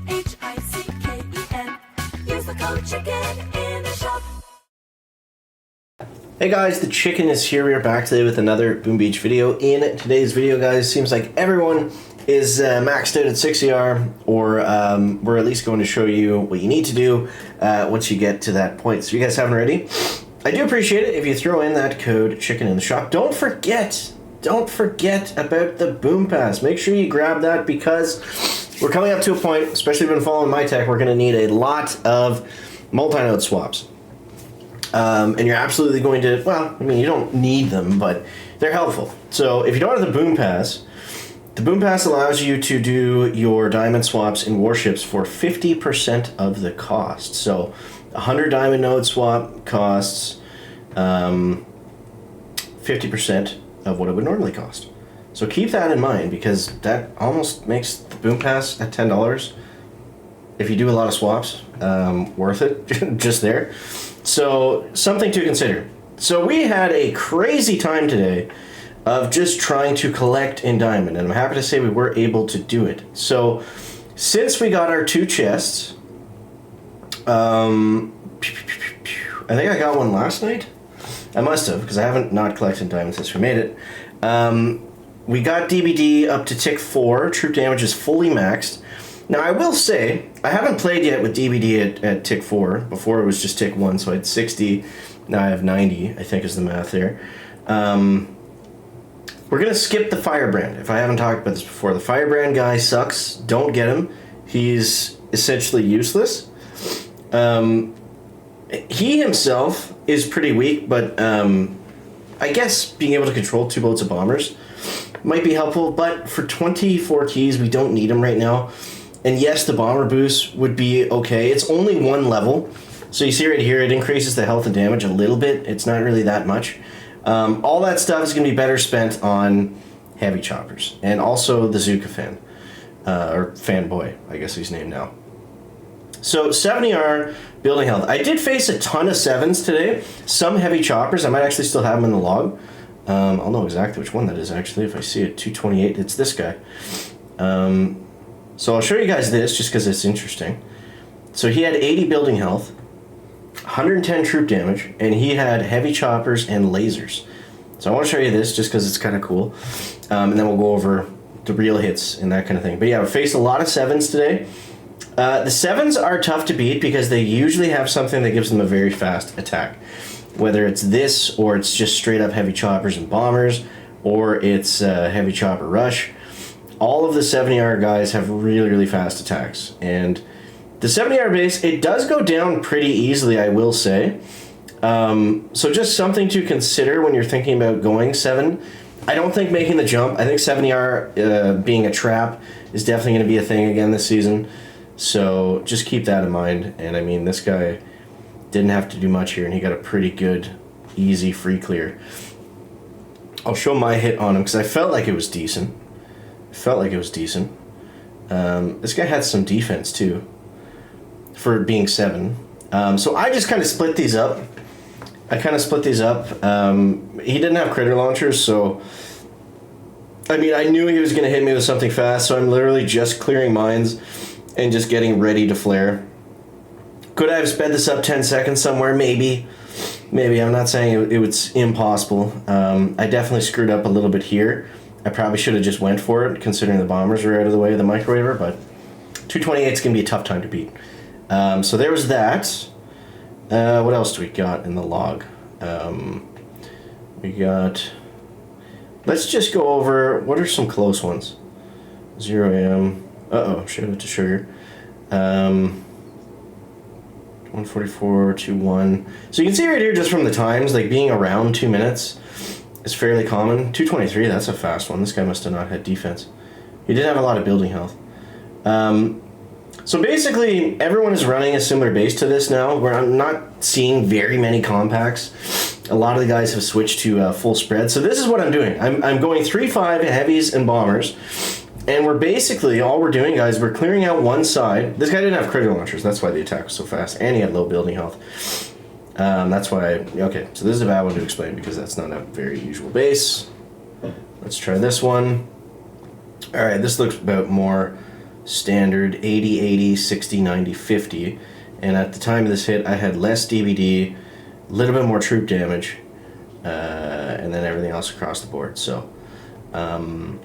CHICKEN. Use the code CHICKEN in the shop. Hey guys, the Chicken is here. We are back today with another Boom Beach video. In today's video, guys, seems like everyone is maxed out at 6ER, or we're at least going to show you what you need to do once you get to that point. So if you guys haven't already, I do appreciate it if you throw in that code CHICKEN in the shop. Don't forget about the Boom Pass. Make sure you grab that because we're coming up to a point, especially if you've been following my tech, we're going to need a lot of multi-node swaps. And you're absolutely going to, well, I mean, you don't need them, but they're helpful. So if you don't have the Boom Pass, the Boom Pass allows you to do your diamond swaps in Warships for 50% of the cost. So 100 diamond node swap costs 50% of what it would normally cost. So keep that in mind because that almost makes the Boom Pass at $10, if you do a lot of swaps, worth it, just there. So something to consider. So we had a crazy time today of just trying to collect in diamond, and I'm happy to say we were able to do it. So since we got our 2 chests, I think I got one last night. I must have, because I haven't not collected diamonds since we made it. We got DBD up to tick 4. Troop damage is fully maxed. Now, I will say, I haven't played yet with DBD at tick 4. Before it was just tick 1, so I had 60. Now I have 90, I think is the math there. We're going to skip the Firebrand. If I haven't talked about this before, the Firebrand guy sucks. Don't get him. He's essentially useless. He himself is pretty weak, but I guess being able to control 2 boats of bombers might be helpful. But for 24 keys, we don't need him right now. And yes, the bomber boost would be okay. It's only 1 level. So you see right here, it increases the health and damage a little bit. It's not really that much. All that stuff is going to be better spent on heavy choppers. And also the Zuka fan. Or fanboy, I guess he's named now. So 70R building health. I did face a ton of 7s today. Some heavy choppers. I might actually still have them in the log. I'll know exactly which one that is actually if I see it. 228. It's this guy. So I'll show you guys this just because it's interesting. So he had 80 building health, 110 troop damage, and he had heavy choppers and lasers. So I want to show you this just because it's kind of cool. And then we'll go over the real hits and that kind of thing. But yeah, we faced a lot of 7s today. The 7s are tough to beat because they usually have something that gives them a very fast attack. Whether it's this, or it's just straight up heavy choppers and bombers, or it's heavy chopper rush. All of the 70R guys have really, really fast attacks. And the 70R base, it does go down pretty easily, I will say. So just something to consider when you're thinking about going 7. I don't think making the jump, I think 70R being a trap is definitely going to be a thing again this season. So just keep that in mind. And I mean, this guy didn't have to do much here, and he got a pretty good, easy free clear. I'll show my hit on him because I felt like it was decent. This guy had some defense too for being 7. So I just kind of split these up. He didn't have critter launchers, so I mean, I knew he was going to hit me with something fast, so I'm literally just clearing mines and just getting ready to flare. Could I have sped this up 10 seconds somewhere? Maybe. I'm not saying it was impossible. I definitely screwed up a little bit here. I probably should have just went for it, considering the bombers were out of the way of the microwaver, but 228 is going to be a tough time to beat. So there was that. What else do we got in the log? We got... Let's just go over... What are some close ones? 0 AM. Uh-oh, shout out to Sugar. 144, 21. So you can see right here, just from the times, like being around 2 minutes is fairly common. 223, that's a fast one. This guy must have not had defense. He did have a lot of building health. So basically, everyone is running a similar base to this now, where I'm not seeing very many compacts. A lot of the guys have switched to full spread. So this is what I'm doing. I'm going 3-5 heavies and bombers. And we're basically, all we're doing, guys, we're clearing out one side. This guy didn't have critter launchers. That's why the attack was so fast. And he had low building health. That's why, okay, so this is a bad one to explain because that's not a very usual base. Let's try this one. All right, this looks about more standard, 80, 80, 60, 90, 50. And at the time of this hit, I had less DBD, a little bit more troop damage, and then everything else across the board. So on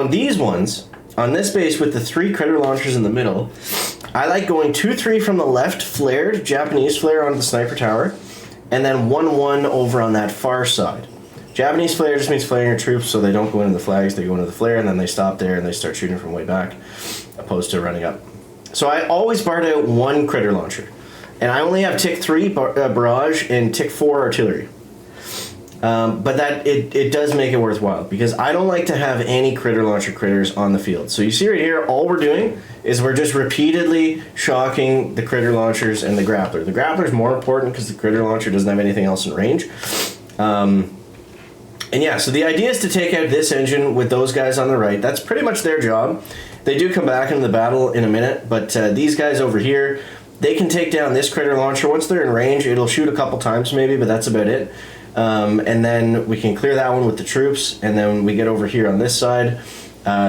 these ones, on this base with the 3 critter launchers in the middle, I like going 2-3 from the left, flared, Japanese flare onto the sniper tower, and then 1-1 over on that far side. Japanese flare just means flaring your troops so they don't go into the flags, they go into the flare, and then they stop there and they start shooting from way back, opposed to running up. So I always barred out 1 critter launcher, and I only have tick 3 barrage and tick 4 artillery. But that it does make it worthwhile, because I don't like to have any critter launcher critters on the field. So you see right here, all we're doing is we're just repeatedly shocking the critter launchers and the grappler. The grappler is more important because the critter launcher doesn't have anything else in range. And yeah, so the idea is to take out this engine with those guys on the right. That's pretty much their job. They do come back into the battle in a minute, but these guys over here, they can take down this critter launcher. Once they're in range, it'll shoot a couple times maybe, but that's about it. And then we can clear that one with the troops, and then we get over here on this side,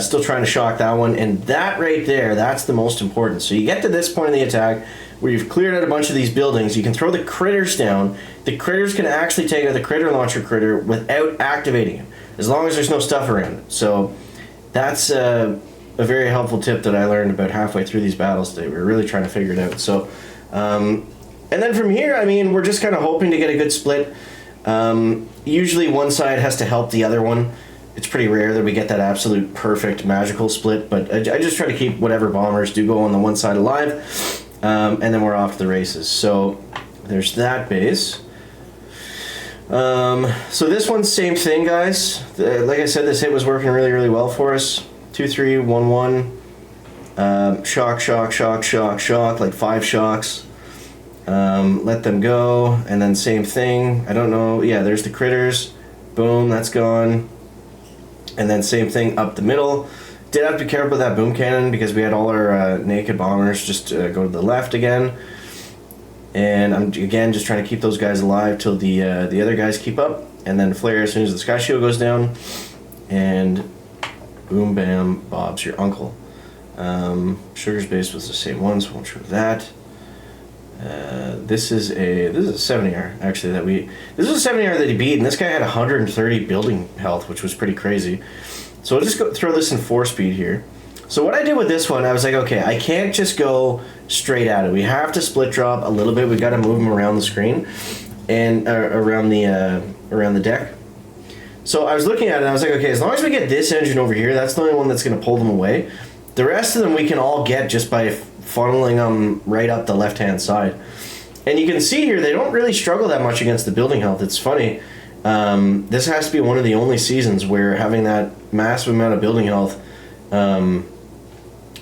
still trying to shock that one, and that right there, that's the most important. So you get to this point in the attack where you've cleared out a bunch of these buildings, you can throw the critters down. The critters can actually take out the critter launcher critter without activating it, as long as there's no stuff around it. So that's a very helpful tip that I learned about halfway through these battles today. We were really trying to figure it out. So, and then from here, I mean, we're just kind of hoping to get a good split. Usually one side has to help the other one. It's pretty rare that we get that absolute perfect magical split, but I just try to keep whatever bombers do go on the one side alive, and then we're off to the races. So there's that base. So this one's same thing, guys. Like I said, this hit was working really, really well for us. 2-3, 1-1. Shock, shock, shock, shock, shock, like 5 shocks. Let them go, and then same thing. I don't know. Yeah, there's the critters. Boom, that's gone. And then same thing up the middle. Did have to be careful with that boom cannon because we had all our naked bombers just go to the left again. And I'm again just trying to keep those guys alive till the other guys keep up, and then flare as soon as the sky shield goes down, and boom, bam, Bob's your uncle. Sugar's base was the same one, so I won't show that. This is a 70R actually this was a 70R that he beat, and this guy had 130 building health, which was pretty crazy. So I'll just throw this in 4-speed here. So what I did with this one, I was like, okay, I can't just go straight at it. We have to split drop a little bit. We got to move them around the screen and around the deck. So I was looking at it and I was like, okay, as long as we get this engine over here, that's the only one that's going to pull them away. The rest of them we can all get just by funneling them right up the left-hand side. And you can see here, they don't really struggle that much against the building health. It's funny. This has to be one of the only seasons where having that massive amount of building health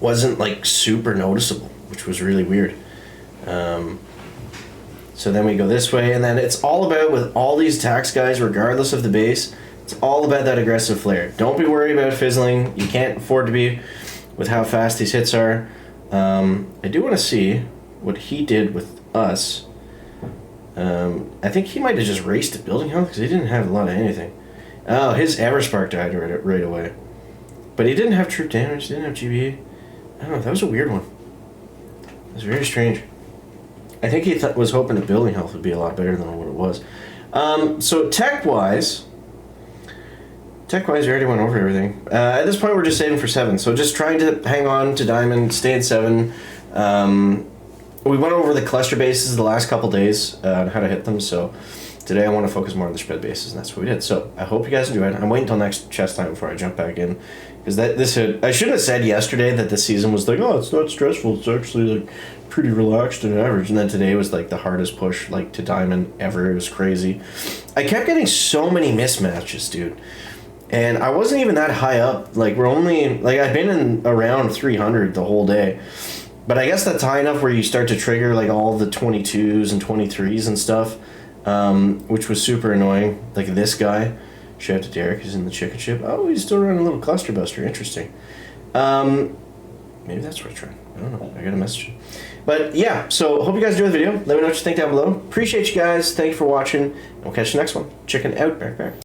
wasn't like super noticeable, which was really weird. So then we go this way, and then it's all about, with all these attacks, guys, regardless of the base, it's all about that aggressive flare. Don't be worried about fizzling. You can't afford to be with how fast these hits are. I do want to see what he did with us. I think he might have just raced the building health because he didn't have a lot of anything. Oh, his Everspark died right away. But he didn't have troop damage, didn't have GBE. I don't know, that was a weird one. It was very strange. I think he was hoping the building health would be a lot better than what it was. So tech-wise, we already went over everything. At this point, we're just saving for 7. So just trying to hang on to Diamond, stay in 7. We went over the cluster bases the last couple days on how to hit them. So today I want to focus more on the spread bases, and that's what we did. So I hope you guys enjoyed. I'm waiting until next chest time before I jump back in. Because I shouldn't have said yesterday that the season was like, oh, it's not stressful. It's actually like pretty relaxed and average. And then today was like the hardest push like to Diamond ever. It was crazy. I kept getting so many mismatches, dude. And I wasn't even that high up. Like we're only like I've been in around 300 the whole day. But I guess that's high enough where you start to trigger like all the 22s and 23s and stuff, which was super annoying. Like this guy. Shout out to Derek, he's in the chicken ship. Oh, he's still running a little cluster buster. Interesting. Maybe that's what I'm trying. I don't know. I got a message. But yeah, so hope you guys enjoyed the video. Let me know what you think down below. Appreciate you guys. Thank you for watching. And we'll catch you next one. Chicken out. Back.